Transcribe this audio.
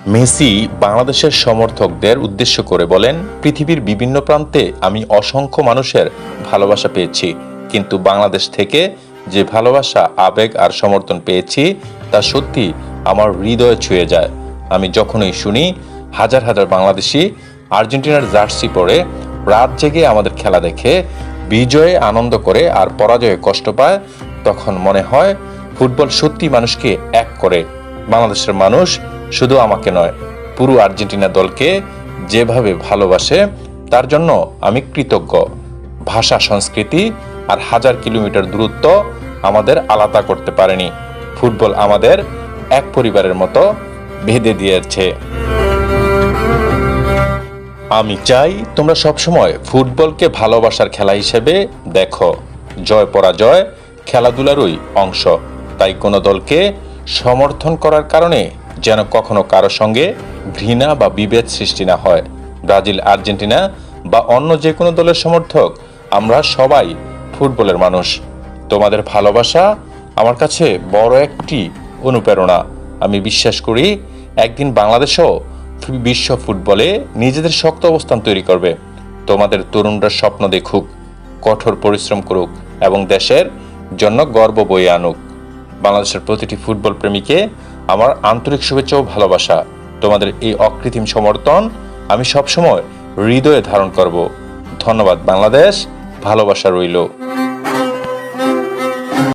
Messi বাংলাদেশের সমর্থকদের উদ্দেশ্য করে বলেন, পৃথিবীর বিভিন্ন প্রান্তে আমি অসংখ্য মানুষের ভালোবাসা পেয়েছি, কিন্তু বাংলাদেশ থেকে যে ভালোবাসা, আবেগ আর সমর্থন পেয়েছি তা সত্যি আমার হৃদয়ে ছুঁয়ে যায়। আমি যখনই শুনি হাজার হাজার বাংলাদেশি আর্জেন্টিনার জার্সি পরে রাত জেগে আমাদের খেলা দেখে বিজয়ে আনন্দ করে আর পরাজয়ে কষ্ট পায়, তখন মনে হয় ফুটবল সত্যি মানুষকে এক করে। বাংলাদেশের মানুষ শুধু আমাকে নয়, পুরো আর্জেন্টিনা দলকে যেভাবে ভালোবাসে তার জন্য আমি কৃতজ্ঞ। ভাষা, সংস্কৃতি আর হাজার কিলোমিটার দূরত্ব আমাদের আলাদা করতে পারেনি। ফুটবল আমাদের এক পরিবারের মতো বেঁধে দিয়েছে। আমি চাই তোমরা সবসময় ফুটবলকে ভালোবাসার খেলা হিসেবে দেখো। জয় পরাজয় খেলাধুলারই অংশ, তাই কোনো দলকে সমর্থন করার কারণে যেন কখনো কারো সঙ্গে ঘৃণা বা বিভেদ সৃষ্টি না হয়। ব্রাজিল, আর্জেন্টিনা বা অন্য যে কোনো দলের সমর্থক, আমরা সবাই ফুটবলের মানুষ। তোমাদের ভালোবাসা আমার কাছে বড় একটি অনুপ্রেরণা। আমি বিশ্বাস করি একদিন বাংলাদেশও বিশ্ব ফুটবলে নিজেদের শক্ত অবস্থান তৈরি করবে। তোমাদের তরুণরা স্বপ্ন দেখুক, কঠোর পরিশ্রম করুক এবং দেশের জন্য গর্ব বয়ে আনুক। বাংলাদেশের প্রতিটি ফুটবল প্রেমীকে আমার আন্তরিক শুভেচ্ছা ও ভালোবাসা। তোমাদের এই অকৃত্রিম সমর্থন আমি সবসময় হৃদয়ে ধারণ করব। ধন্যবাদ বাংলাদেশ, ভালোবাসা রইল।